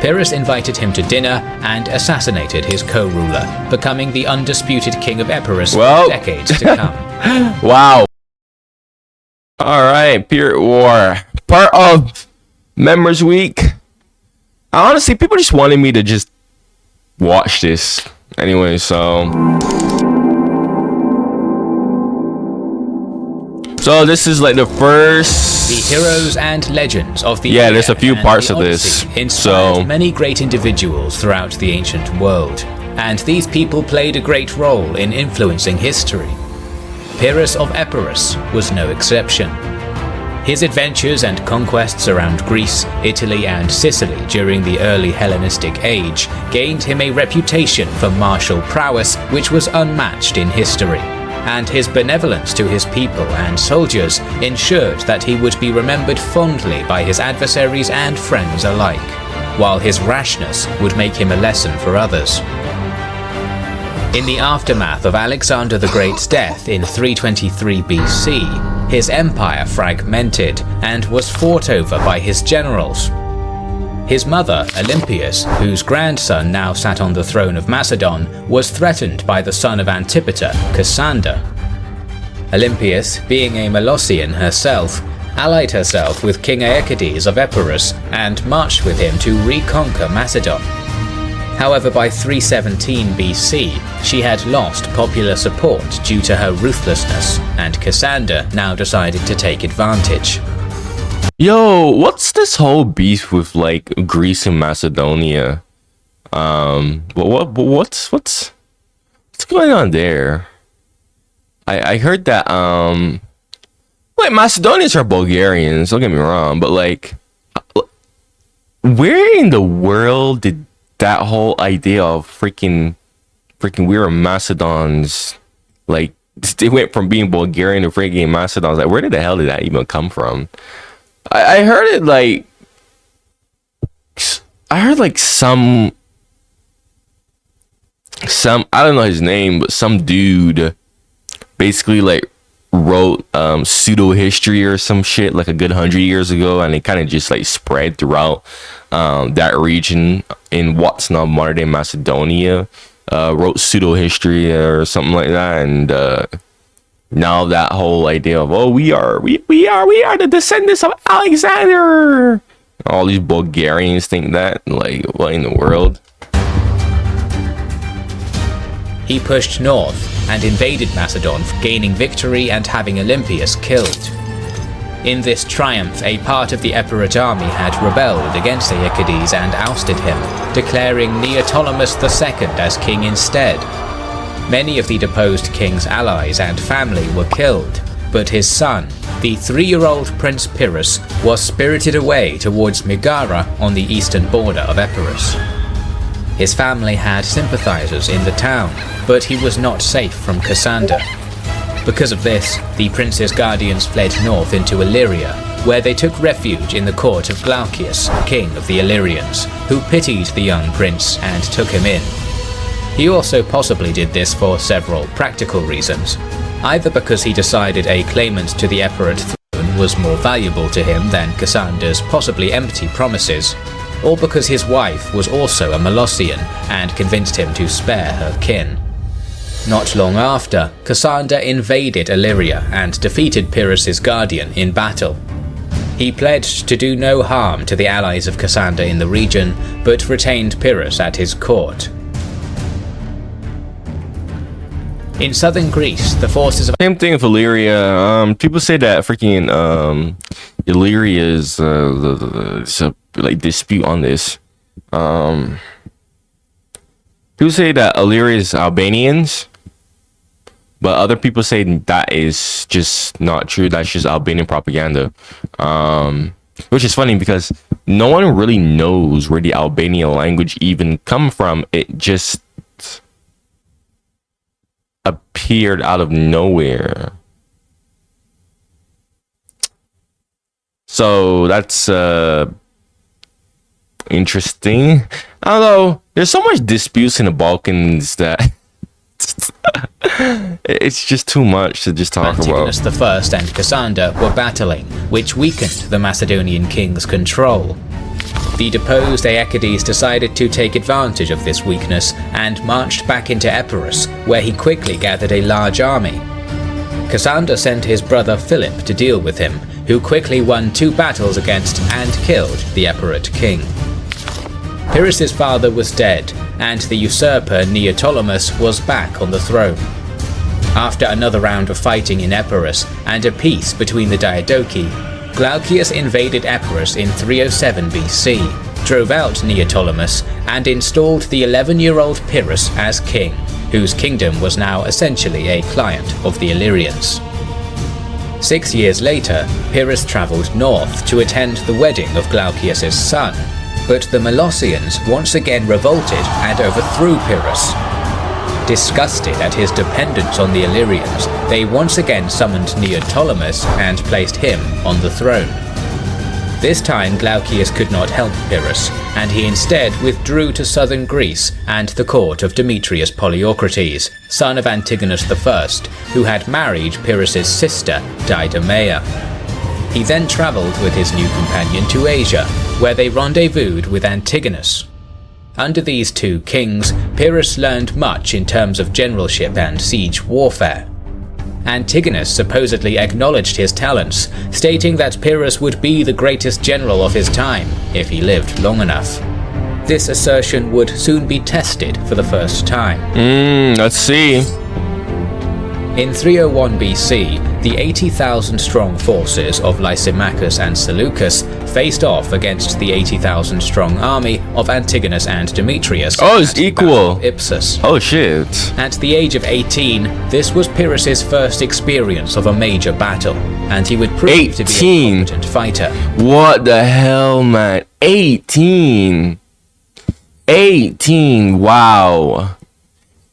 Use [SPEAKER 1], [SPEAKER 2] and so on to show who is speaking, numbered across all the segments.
[SPEAKER 1] Pyrrhus invited him to dinner and assassinated his co-ruler, becoming the undisputed king of Epirus for decades to come.
[SPEAKER 2] Wow. Alright, Pyrrhic War. Part of Members Week. Honestly, people just wanted me to just watch this. Anyway, so this is like the first...
[SPEAKER 1] The heroes and legends of the
[SPEAKER 2] there's a few parts of this.
[SPEAKER 1] Inspired many great individuals throughout the ancient world, and these people played a great role in influencing history. Pyrrhus of Epirus was no exception. His adventures and conquests around Greece, Italy and Sicily during the early Hellenistic age gained him a reputation for martial prowess which was unmatched in history, and his benevolence to his people and soldiers ensured that he would be remembered fondly by his adversaries and friends alike, while his rashness would make him a lesson for others. In the aftermath of Alexander the Great's death in 323 BC, his empire fragmented and was fought over by his generals. His mother, Olympias, whose grandson now sat on the throne of Macedon, was threatened by the son of Antipater, Cassander. Olympias, being a Molossian herself, allied herself with King Aeacides of Epirus and marched with him to reconquer Macedon. However, by 317 BC, she had lost popular support due to her ruthlessness, and Cassander now decided to take advantage.
[SPEAKER 2] Yo, what's this whole beef with like Greece and Macedonia? What's going on there? I heard that like Macedonians are Bulgarians, don't get me wrong, but like where in the world did that whole idea of freaking we were Macedons, like they went from being Bulgarian to freaking Macedons, like where the hell did that even come from? I heard it like some I don't know his name, but some dude basically like wrote pseudo history or some shit like a good 100 years ago, and it kind of just like spread throughout that region in what's now modern day Macedonia. Wrote pseudo history or something like that, and now that whole idea of we are the descendants of Alexander. All these Bulgarians think that, like, what in the world?
[SPEAKER 1] He pushed north and invaded Macedon, gaining victory and having Olympias killed. In this triumph, a part of the Epirot army had rebelled against Aeacides and ousted him, declaring Neoptolemus II as king instead. Many of the deposed king's allies and family were killed, but his son, the 3-year-old Prince Pyrrhus, was spirited away towards Megara on the eastern border of Epirus. His family had sympathizers in the town, but he was not safe from Cassander. Because of this, the prince's guardians fled north into Illyria, where they took refuge in the court of Glaucius, king of the Illyrians, who pitied the young prince and took him in. He also possibly did this for several practical reasons, either because he decided a claimant to the Epirot throne was more valuable to him than Cassander's possibly empty promises, or because his wife was also a Molossian and convinced him to spare her kin. Not long after, Cassander invaded Illyria and defeated Pyrrhus's guardian in battle. He pledged to do no harm to the allies of Cassander in the region, but retained Pyrrhus at his court. In southern Greece, the forces of...
[SPEAKER 2] Same thing with Illyria. People say that freaking Illyria is there's a like dispute on this. People say that Illyria is Albanians, but other people say that is just not true. That's just Albanian propaganda. Which is funny because no one really knows where the Albanian language even come from. It just appeared out of nowhere. So that's interesting. I don't know. There's so much disputes in the Balkans that it's just too much to just talk about.
[SPEAKER 1] Antigonus I and Cassander were battling, which weakened the Macedonian king's control. The deposed Aeacides decided to take advantage of this weakness and marched back into Epirus, where he quickly gathered a large army. Cassander sent his brother Philip to deal with him, who quickly won 2 battles against and killed the Epirot king. Pyrrhus' father was dead, and the usurper Neoptolemus was back on the throne. After another round of fighting in Epirus and a peace between the Diadochi, Glaucius invaded Epirus in 307 BC, drove out Neoptolemus, and installed the 11-year-old Pyrrhus as king, whose kingdom was now essentially a client of the Illyrians. 6 years later, Pyrrhus travelled north to attend the wedding of Glaucius' son, but the Molossians once again revolted and overthrew Pyrrhus. Disgusted at his dependence on the Illyrians, they once again summoned Neoptolemus and placed him on the throne. This time Glaucius could not help Pyrrhus, and he instead withdrew to southern Greece and the court of Demetrius Poliorcetes, son of Antigonus I, who had married Pyrrhus' sister Didomea. He then travelled with his new companion to Asia, where they rendezvoused with Antigonus. Under these 2 kings, Pyrrhus learned much in terms of generalship and siege warfare. Antigonus supposedly acknowledged his talents, stating that Pyrrhus would be the greatest general of his time if he lived long enough. This assertion would soon be tested for the first time.
[SPEAKER 2] Let's see.
[SPEAKER 1] In 301 BC, the 80,000-strong forces of Lysimachus and Seleucus faced off against the 80,000-strong army of Antigonus and Demetrius.
[SPEAKER 2] Oh, it's equal.
[SPEAKER 1] Ipsus.
[SPEAKER 2] Oh shit.
[SPEAKER 1] At the age of 18, this was Pyrrhus' first experience of a major battle, and he would prove to be a competent fighter.
[SPEAKER 2] What the hell, man? 18. 18. Wow.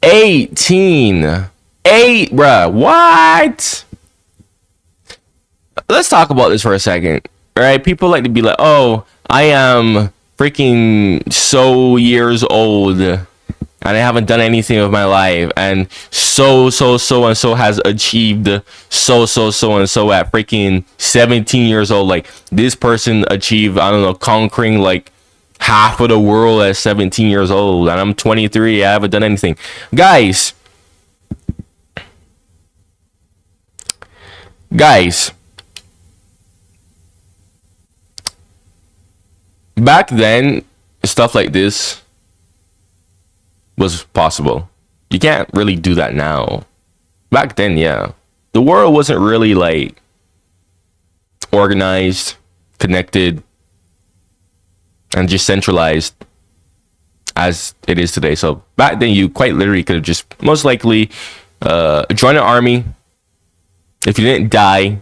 [SPEAKER 2] 18. 8, bruh. What? Let's talk about this for a second. Right? People like to be like, oh, I am freaking so years old and I haven't done anything with my life, and so and so has achieved so and so at freaking 17 years old. Like, this person achieved, I don't know, conquering like half of the world at 17 years old, and I'm 23. I haven't done anything. Guys, back then, stuff like this was possible. You can't really do that now. Back then, yeah. The world wasn't really like organized, connected, and just centralized as it is today. So back then, you quite literally could have just most likely joined an army. If you didn't die,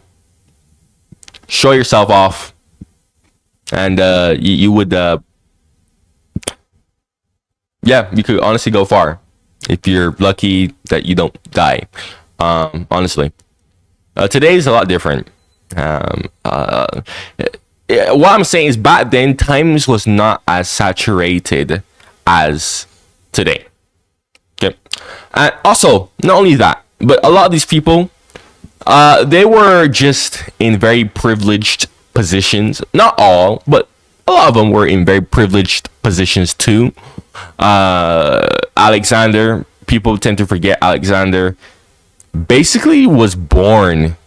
[SPEAKER 2] show yourself off, and you would you could honestly go far if you're lucky that you don't die. Honestly, today is a lot different. What I'm saying is, back then times was not as saturated as today. Okay, and also not only that, but a lot of these people, they were just in very privileged positions. Not all, but a lot of them were in very privileged positions too. Alexander, people tend to forget Alexander basically was born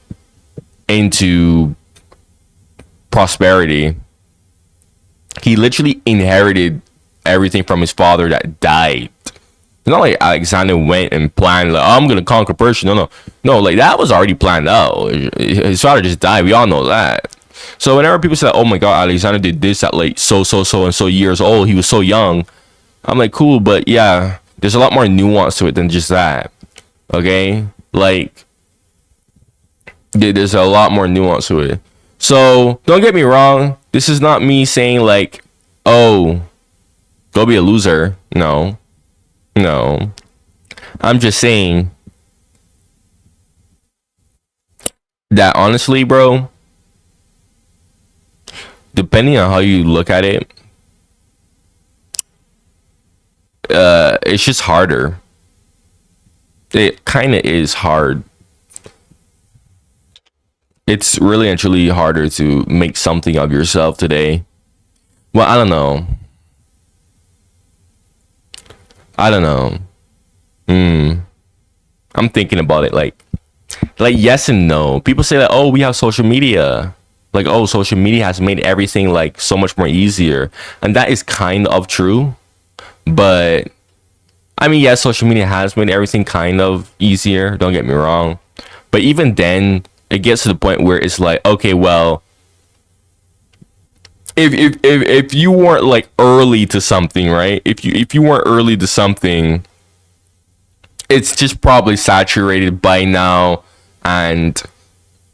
[SPEAKER 2] into prosperity. He literally inherited everything from his father that died. It's not like Alexander went and planned, like, oh, I'm gonna conquer Persia. No, like, that was already planned out. His father just died. We all know that. So whenever people say, oh my god, Alexander did this at like so and so years old, he was so young, I'm like, cool, but yeah, there's a lot more nuance to it than just that. Okay, like, there's a lot more nuance to it. So don't get me wrong, this is not me saying like, oh, go be a loser. No, I'm just saying that honestly, bro, depending on how you look at it, it's just harder. It kind of is hard. It's really and truly harder to make something of yourself today Well, I don't know. I'm thinking about it like yes and no. People say that, oh, we have social media. Like, oh, social media has made everything like so much more easier. And that is kind of true. But I mean, yes, social media has made everything kind of easier. Don't get me wrong. But even then, it gets to the point where it's like, okay, well, if you weren't like early to something, right? If you weren't early to something, it's just probably saturated by now, and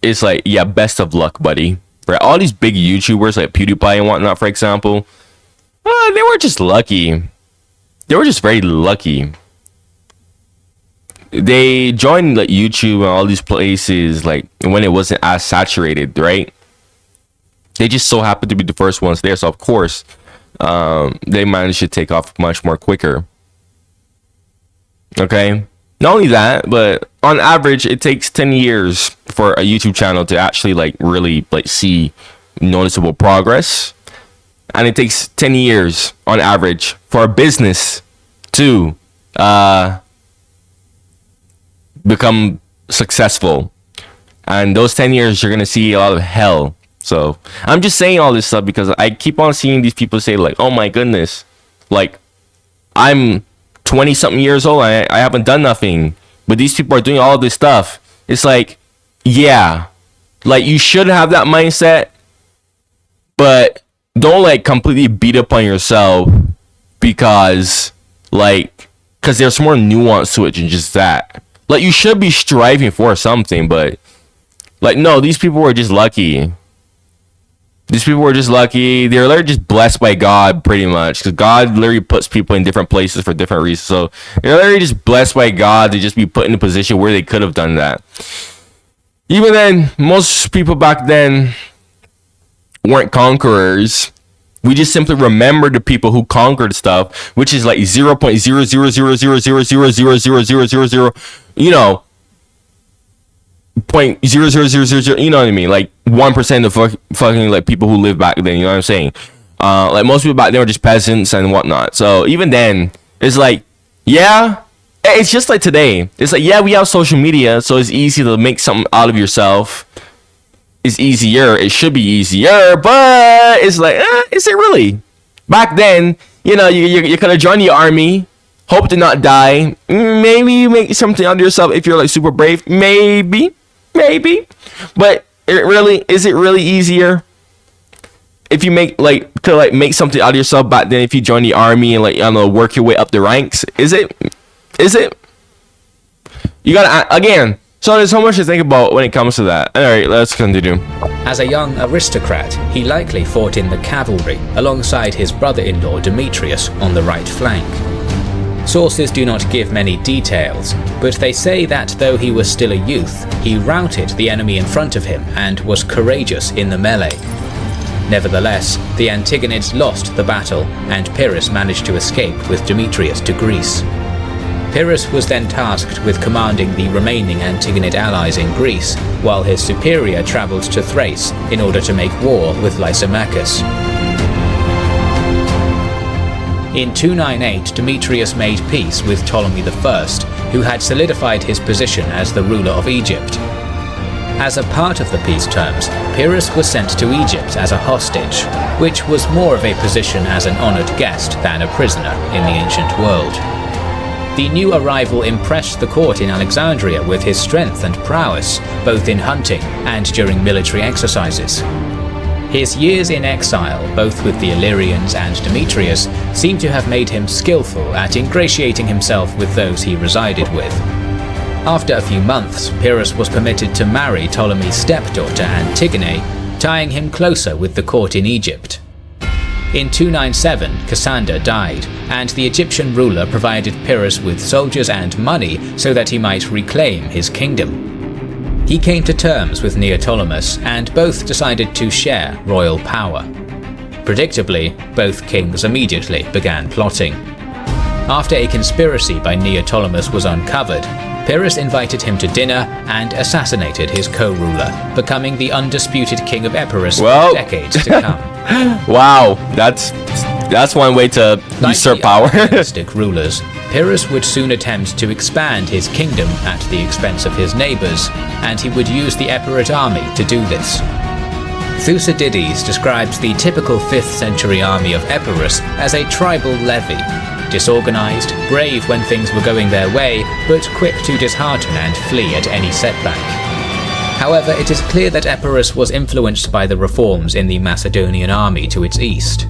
[SPEAKER 2] it's like, yeah, best of luck, buddy. Right? All these big YouTubers like PewDiePie and whatnot, for example, they were just lucky. They were just very lucky. They joined like YouTube and all these places like when it wasn't as saturated, right? They just so happened to be the first ones there, so of course, they managed to take off much more quicker. Okay, not only that, but on average, it takes 10 years for a YouTube channel to actually like really like see noticeable progress, and it takes 10 years on average for a business to become successful. And those 10 years, you're gonna see a lot of hell. So I'm just saying all this stuff because I keep on seeing these people say like, oh my goodness, like I'm 20 something years old, I haven't done nothing, but these people are doing all this stuff. It's like, yeah, like you should have that mindset, but don't like completely beat up on yourself because there's more nuance to it than just that. Like you should be striving for something, but like, no, these people were just lucky. These people were just lucky. They're literally just blessed by God, pretty much, because God literally puts people in different places for different reasons. So they're literally just blessed by God to just be put in a position where they could have done that. Even then, most people back then weren't conquerors. We just simply remember the people who conquered stuff, which is like 0.00000000000, you know, 0.00000, you know what I mean? Like 1% of fucking like people who lived back then, you know what I'm saying? Like most people back then were just peasants and whatnot. So even then, it's like, yeah, it's just like today. It's like, yeah, we have social media, so it's easy to make something out of yourself. It's easier. It should be easier, but it's like, is it really? Back then, you know, you could have joined the army, hope to not die. Maybe you make something out of yourself if you're like super brave. Maybe. But is it really easier if you make make something out of yourself back then if you join the army and like, I don't know, work your way up the ranks? Is it? You gotta, again. So there's so much to think about when it comes to that. All right, let's continue.
[SPEAKER 1] As a young aristocrat, he likely fought in the cavalry alongside his brother-in-law Demetrius on the right flank. Sources do not give many details, but they say that though he was still a youth, he routed the enemy in front of him and was courageous in the melee. Nevertheless, the Antigonids lost the battle, and Pyrrhus managed to escape with Demetrius to Greece. Pyrrhus was then tasked with commanding the remaining Antigonid allies in Greece, while his superior travelled to Thrace in order to make war with Lysimachus. In 298, Demetrius made peace with Ptolemy I, who had solidified his position as the ruler of Egypt. As a part of the peace terms, Pyrrhus was sent to Egypt as a hostage, which was more of a position as an honoured guest than a prisoner in the ancient world. The new arrival impressed the court in Alexandria with his strength and prowess, both in hunting and during military exercises. His years in exile, both with the Illyrians and Demetrius, seem to have made him skillful at ingratiating himself with those he resided with. After a few months, Pyrrhus was permitted to marry Ptolemy's stepdaughter Antigone, tying him closer with the court in Egypt. In 297, Cassander died, and the Egyptian ruler provided Pyrrhus with soldiers and money so that he might reclaim his kingdom. He came to terms with Neoptolemus, and both decided to share royal power. Predictably, both kings immediately began plotting. After a conspiracy by Neoptolemus was uncovered, Pyrrhus invited him to dinner and assassinated his co-ruler, becoming the undisputed king of Epirus for decades to come.
[SPEAKER 2] Wow, that's one way to usurp power.
[SPEAKER 1] Like rulers, Pyrrhus would soon attempt to expand his kingdom at the expense of his neighbours, and he would use the Epirot army to do this. Thucydides describes the typical 5th century army of Epirus as a tribal levy, disorganized, brave when things were going their way, but quick to dishearten and flee at any setback. However, it is clear that Epirus was influenced by the reforms in the Macedonian army to its east.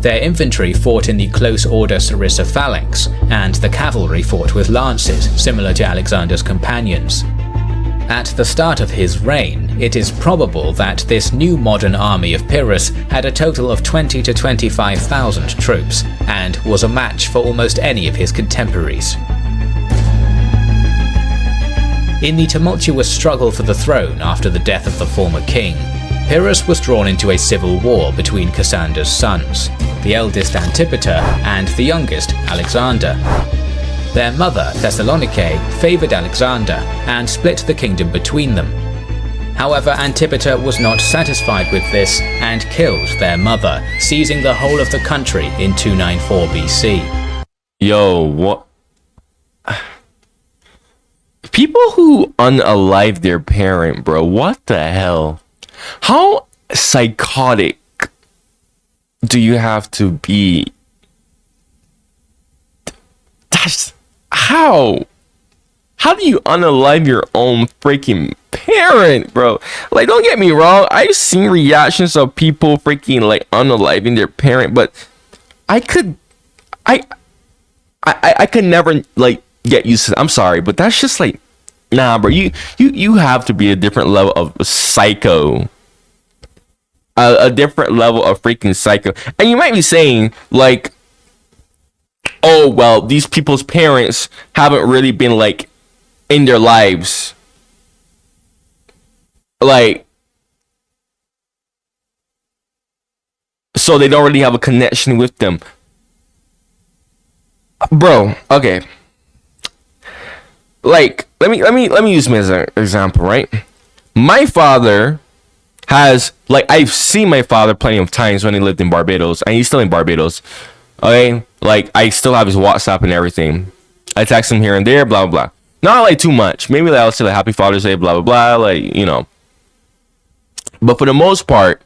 [SPEAKER 1] Their infantry fought in the close order Sarissa phalanx, and the cavalry fought with lances, similar to Alexander's companions. At the start of his reign, it is probable that this new modern army of Pyrrhus had a total of 20 to 25,000 troops, and was a match for almost any of his contemporaries. In the tumultuous struggle for the throne after the death of the former king, Pyrrhus was drawn into a civil war between Cassander's sons, the eldest Antipater and the youngest Alexander. Their mother, Thessalonike, favoured Alexander and split the kingdom between them. However, Antipater was not satisfied with this and killed their mother, seizing the whole of the country in 294 BC.
[SPEAKER 2] Yo, what? People who unalive their parent, bro, what the hell? How psychotic do you have to be? That's how do you unalive your own freaking parent, bro? Like, don't get me wrong, I've seen reactions of people freaking like unaliving their parent, but I could never like get used to it. I'm sorry, but that's just like, nah, bro. You have to be a different level of psycho. A different level of freaking psycho. And you might be saying, like, oh, well, these people's parents haven't really been, like, in their lives. Like, so they don't really have a connection with them. Bro, okay. Like, let me use me as an example, right? My father has, like, I've seen my father plenty of times when he lived in Barbados, and he's still in Barbados. Okay, like, I still have his WhatsApp and everything. I text him here and there, blah blah blah. Not like too much. Maybe like, I'll say like Happy Father's Day, blah blah blah, like, you know. But for the most part,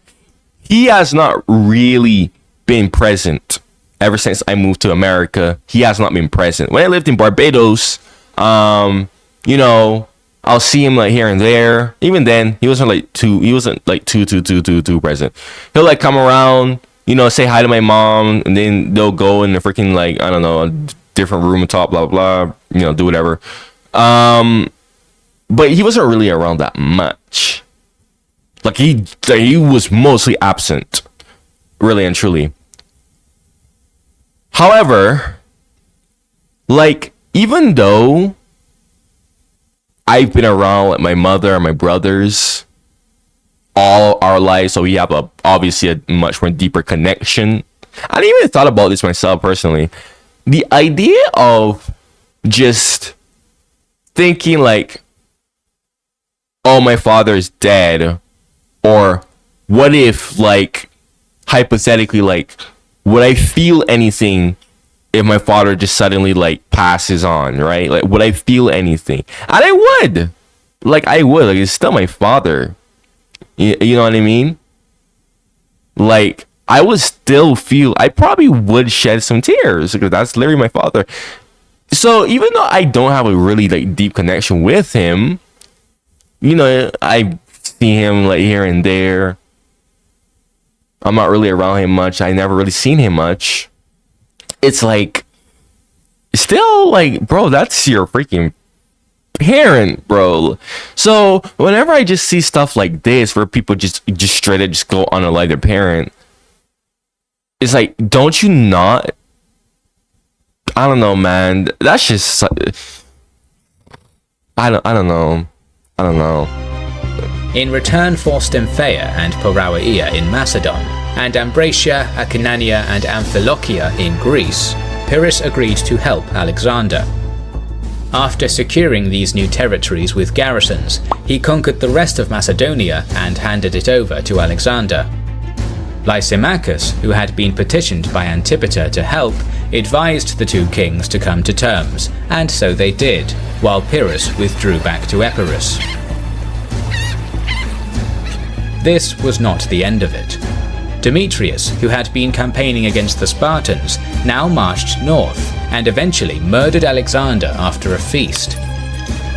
[SPEAKER 2] he has not really been present ever since I moved to America. He has not been present. When I lived in Barbados, you know, I'll see him like here and there. Even then, he wasn't like too present. He'll like come around, you know, say hi to my mom, and then they'll go in the freaking, like, I don't know, a different room and talk, blah blah, you know, do whatever. But he wasn't really around that much. Like, he was mostly absent, really and truly. However, like, even though I've been around like my mother and my brothers all our lives, so we have obviously a much more deeper connection. I didn't even thought about this myself personally. The idea of just thinking like, oh, my father is dead, or what if, like, hypothetically, like, would I feel anything if my father just suddenly like passes on, right? Like, would I feel anything? And I would. Like, I would. Like, it's still my father. You know what I mean? Like, I would still feel, I probably would shed some tears because that's literally my father. So even though I don't have a really like deep connection with him, you know, I see him like here and there. I'm not really around him much. I never really seen him much. It's like, still like, bro, that's your freaking parent, bro. So whenever I just see stuff like this where people just straight up just go unalive their parent, it's like, don't you not? I don't know, man. That's just, I don't know.
[SPEAKER 1] In return for Stymphaea and Parauia in Macedon, and Ambracia, Acarnania and Amphilochia in Greece, Pyrrhus agreed to help Alexander. After securing these new territories with garrisons, he conquered the rest of Macedonia and handed it over to Alexander. Lysimachus, who had been petitioned by Antipater to help, advised the two kings to come to terms, and so they did, while Pyrrhus withdrew back to Epirus. This was not the end of it. Demetrius, who had been campaigning against the Spartans, now marched north and eventually murdered Alexander after a feast.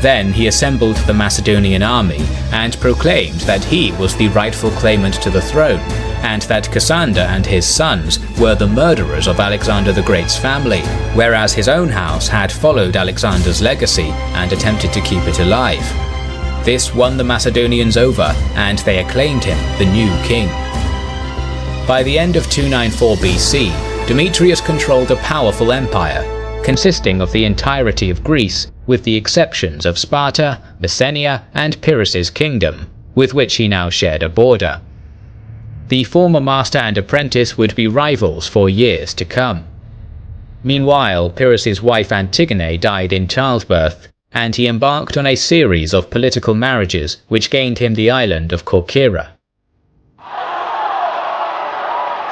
[SPEAKER 1] Then he assembled the Macedonian army and proclaimed that he was the rightful claimant to the throne, and that Cassander and his sons were the murderers of Alexander the Great's family, whereas his own house had followed Alexander's legacy and attempted to keep it alive. This won the Macedonians over, and they acclaimed him the new king. By the end of 294 BC, Demetrius controlled a powerful empire, consisting of the entirety of Greece, with the exceptions of Sparta, Messenia, and Pyrrhus's kingdom, with which he now shared a border. The former master and apprentice would be rivals for years to come. Meanwhile, Pyrrhus's wife Antigone died in childbirth, and he embarked on a series of political marriages which gained him the island of Corcyra.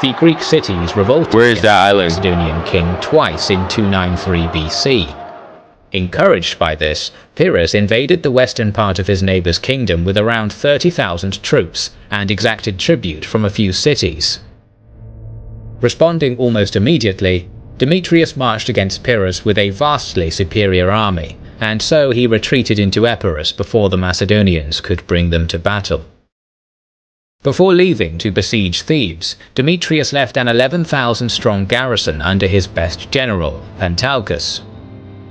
[SPEAKER 1] The Greek cities revolted
[SPEAKER 2] Where is that
[SPEAKER 1] against the
[SPEAKER 2] island?
[SPEAKER 1] Macedonian king twice in 293 BC. Encouraged by this, Pyrrhus invaded the western part of his neighbour's kingdom with around 30,000 troops and exacted tribute from a few cities. Responding almost immediately, Demetrius marched against Pyrrhus with a vastly superior army, and so he retreated into Epirus before the Macedonians could bring them to battle. Before leaving to besiege Thebes, Demetrius left an 11,000-strong garrison under his best general, Pentalchus.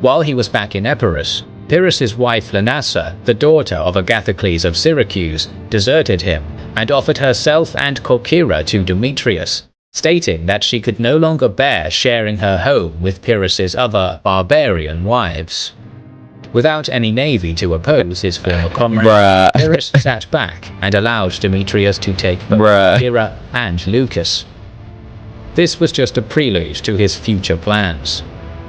[SPEAKER 1] While he was back in Epirus, Pyrrhus's wife Lanassa, the daughter of Agathocles of Syracuse, deserted him and offered herself and Corcyra to Demetrius, stating that she could no longer bear sharing her home with Pyrrhus's other barbarian wives. Without any navy to oppose his former comrade, Pyrrhus sat back and allowed Demetrius to take both Corcyra and Leucas. This was just a prelude to his future plans.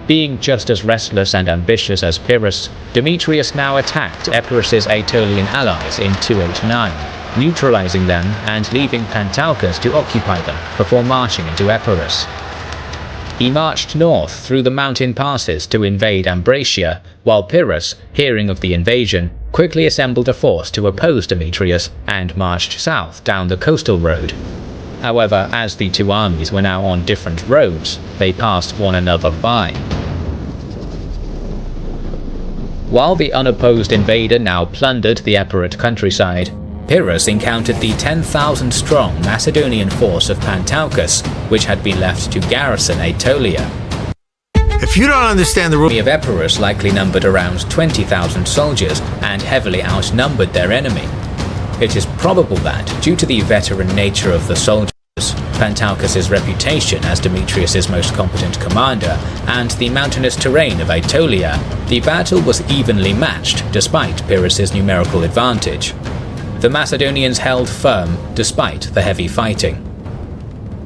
[SPEAKER 1] Being just as restless and ambitious as Pyrrhus, Demetrius now attacked Epirus's Aetolian allies in 289, neutralizing them and leaving Pentalchus to occupy them before marching into Epirus. He marched north through the mountain passes to invade Ambracia, while Pyrrhus, hearing of the invasion, quickly assembled a force to oppose Demetrius and marched south down the coastal road. However, as the two armies were now on different roads, they passed one another by. While the unopposed invader now plundered the Epirot countryside, Pyrrhus encountered the 10,000-strong Macedonian force of Pentalchus, which had been left to garrison Aetolia.
[SPEAKER 3] If you don't understand the
[SPEAKER 1] The
[SPEAKER 3] rules,
[SPEAKER 1] army of Epirus likely numbered around 20,000 soldiers and heavily outnumbered their enemy. It is probable that, due to the veteran nature of the soldiers, Pentalchus's reputation as Demetrius's most competent commander, and the mountainous terrain of Aetolia, the battle was evenly matched despite Pyrrhus's numerical advantage. The Macedonians held firm despite the heavy fighting.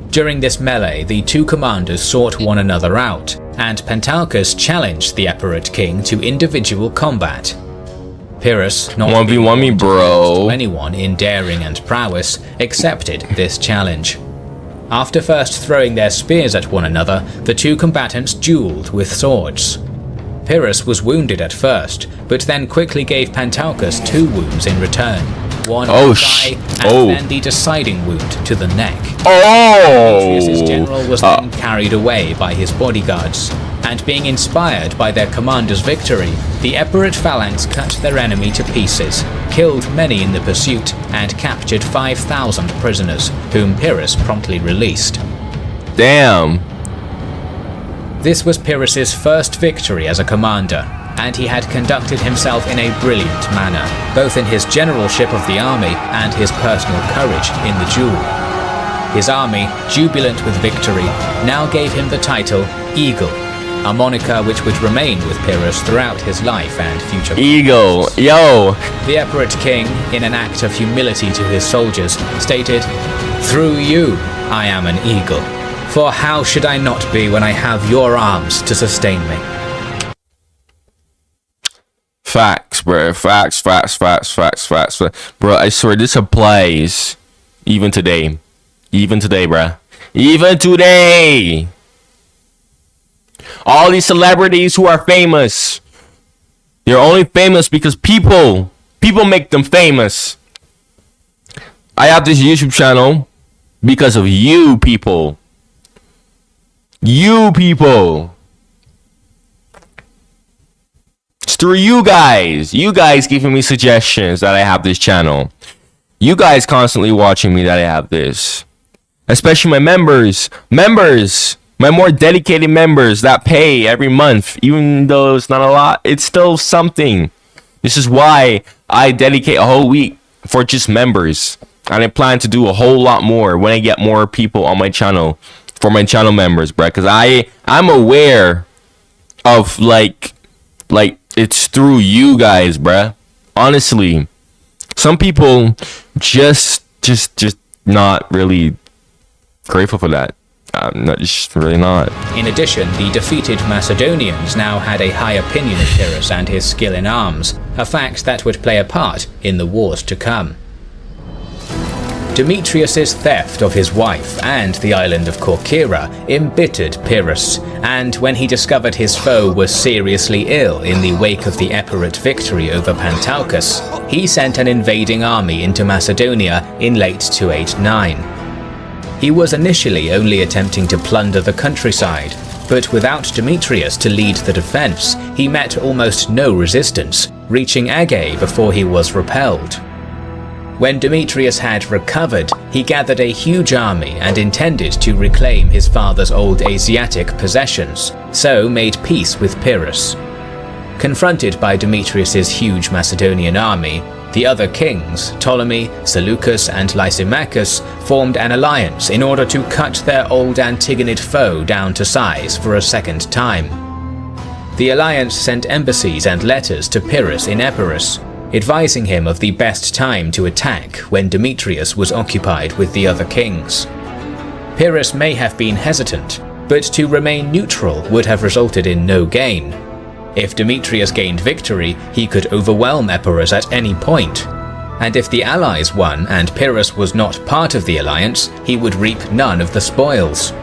[SPEAKER 1] During this melee, the two commanders sought one another out, and Pentalchus challenged the Epirot king to individual combat. Pyrrhus, not
[SPEAKER 2] 1v1 me, bro.
[SPEAKER 1] to anyone in daring and prowess, accepted this challenge. After first throwing their spears at one another, the two combatants duelled with swords. Pyrrhus was wounded at first, but then quickly gave Pentalchus 2 wounds in return, one in the thigh and then the deciding wound to the neck. Demetrius's general was then carried away by his bodyguards, and being inspired by their commander's victory, the Epirot phalanx cut their enemy to pieces, killed many in the pursuit, and captured 5,000 prisoners, whom Pyrrhus promptly released.
[SPEAKER 2] Damn.
[SPEAKER 1] This was Pyrrhus's first victory as a commander, and he had conducted himself in a brilliant manner, both in his generalship of the army and his personal courage in the duel. His army, jubilant with victory, now gave him the title Eagle, a moniker which would remain with Pyrrhus throughout his life and future.
[SPEAKER 2] Eagle, yo!
[SPEAKER 1] The Epirot king, in an act of humility to his soldiers, stated, "Through you, I am an eagle. For how should I not be when I have your arms to sustain me?"
[SPEAKER 2] Facts, bro. Facts. Bro, I swear this applies even today. Even today, bruh. Even today. All these celebrities who are famous, they're only famous because people make them famous. I have this YouTube channel because of you people. You people. It's through you guys. You guys giving me suggestions that I have this channel. You guys constantly watching me that I have this. Especially my members. My more dedicated members that pay every month. Even though it's not a lot, it's still something. This is why I dedicate a whole week for just members. And I plan to do a whole lot more when I get more people on my channel. For my channel members, bruh. Because I'm aware of like it's through you guys, bruh. Honestly. Some people just not really grateful for that. Not just really not.
[SPEAKER 1] In addition, the defeated Macedonians now had a high opinion of Pyrrhus and his skill in arms, a fact that would play a part in the wars to come. Demetrius's theft of his wife and the island of Corcyra embittered Pyrrhus, and when he discovered his foe was seriously ill in the wake of the Epirot victory over Pantaucus, he sent an invading army into Macedonia in late 289. He was initially only attempting to plunder the countryside, but without Demetrius to lead the defense, he met almost no resistance, reaching Agae before he was repelled. When Demetrius had recovered, he gathered a huge army and intended to reclaim his father's old Asiatic possessions, so made peace with Pyrrhus. Confronted by Demetrius's huge Macedonian army, the other kings, Ptolemy, Seleucus, and Lysimachus, formed an alliance in order to cut their old Antigonid foe down to size for a second time. The alliance sent embassies and letters to Pyrrhus in Epirus, advising him of the best time to attack when Demetrius was occupied with the other kings. Pyrrhus may have been hesitant, but to remain neutral would have resulted in no gain. If Demetrius gained victory, he could overwhelm Epirus at any point, and if the allies won and Pyrrhus was not part of the alliance, he would reap none of the spoils.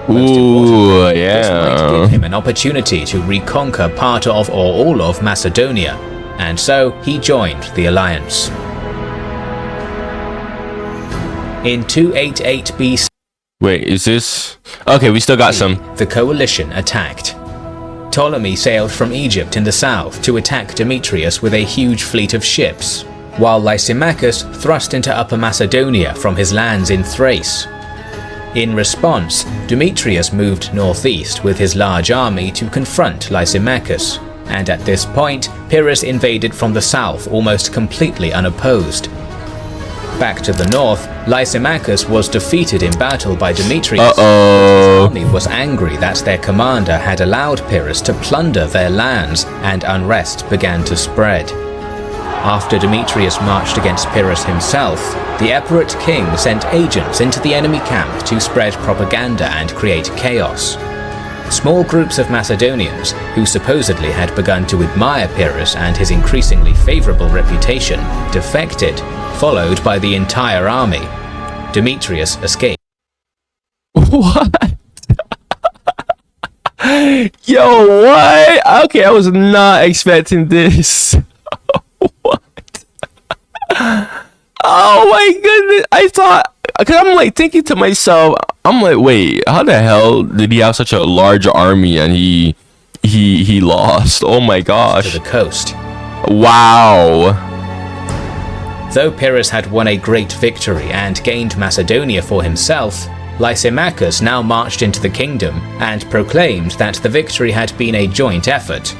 [SPEAKER 2] Ooh, yeah.
[SPEAKER 1] This might give him an opportunity to reconquer part of or all of Macedonia, and so he joined the alliance. In 288 BC,
[SPEAKER 2] wait, is this? Okay, we still got some.
[SPEAKER 1] the coalition attacked. Ptolemy sailed from Egypt in the south to attack Demetrius with a huge fleet of ships, while Lysimachus thrust into Upper Macedonia from his lands in Thrace. In response, Demetrius moved northeast with his large army to confront Lysimachus, and at this point, Pyrrhus invaded from the south almost completely unopposed. Back to the north, Lysimachus was defeated in battle by Demetrius. His army was angry that their commander had allowed Pyrrhus to plunder their lands, and unrest began to spread. After Demetrius marched against Pyrrhus himself, the Epirot king sent agents into the enemy camp to spread propaganda and create chaos. Small groups of Macedonians, who supposedly had begun to admire Pyrrhus and his increasingly favorable reputation, defected, followed by the entire army. Demetrius escaped.
[SPEAKER 2] What? Yo, what? Okay, I was not expecting this. What? Oh my goodness. I thought, because I'm like thinking to myself, I'm like, wait, how the hell did he have such a large army and he lost? Oh my gosh.
[SPEAKER 1] To the coast.
[SPEAKER 2] Wow.
[SPEAKER 1] Though Pyrrhus had won a great victory and gained Macedonia for himself, Lysimachus now marched into the kingdom and proclaimed that the victory had been a joint effort.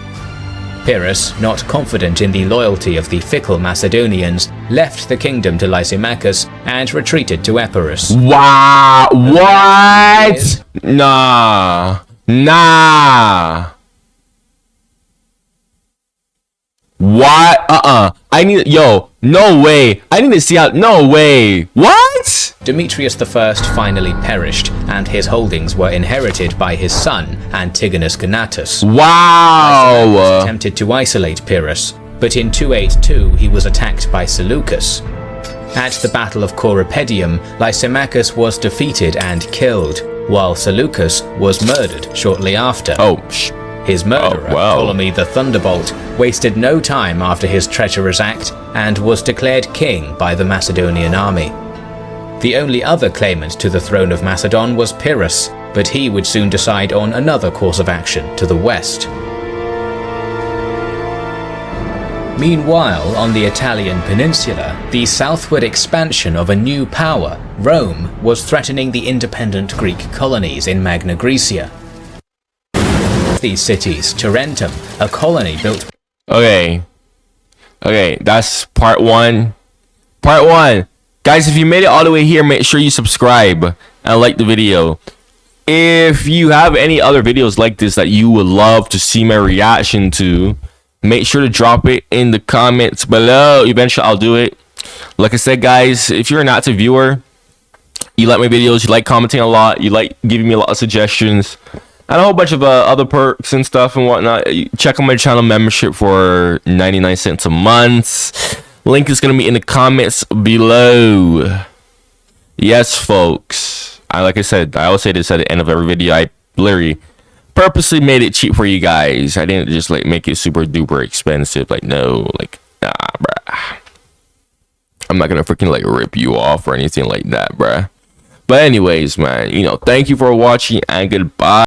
[SPEAKER 1] Pyrrhus, not confident in the loyalty of the fickle Macedonians, left the kingdom to Lysimachus and retreated to Epirus.
[SPEAKER 2] Wow, what? Nah. What? I need, yo, no way. I need to see how, no way. What?
[SPEAKER 1] Demetrius I finally perished, and his holdings were inherited by his son, Antigonus Gonatus.
[SPEAKER 2] Wow.
[SPEAKER 1] Lysimachus attempted to isolate Pyrrhus, but in 282 he was attacked by Seleucus. At the Battle of Corupedium, Lysimachus was defeated and killed, while Seleucus was murdered shortly after. His murderer, Ptolemy the Thunderbolt, wasted no time after his treacherous act and was declared king by the Macedonian army. The only other claimant to the throne of Macedon was Pyrrhus, but he would soon decide on another course of action to the west. Meanwhile, on the Italian peninsula, the southward expansion of a new power, Rome, was threatening the independent Greek colonies in Magna Graecia. These cities, Tarentum, a colony built...
[SPEAKER 2] Okay, that's part one. Guys, if you made it all the way here, make sure you subscribe and like the video. If you have any other videos like this that you would love to see my reaction to, make sure to drop it in the comments below. Eventually, I'll do it. Like I said, guys, if you're an active viewer, you like my videos, you like commenting a lot, you like giving me a lot of suggestions, and a whole bunch of other perks and stuff and whatnot, check out my channel membership for 99 cents a month. Link is going to be in the comments below. Yes, folks. Like I said, I always say this at the end of every video. I literally purposely made it cheap for you guys. I didn't just like make it super duper expensive. Like, no, like, nah, bruh. I'm not gonna freaking like rip you off or anything like that, bruh. But anyways, man, you know, thank you for watching and goodbye.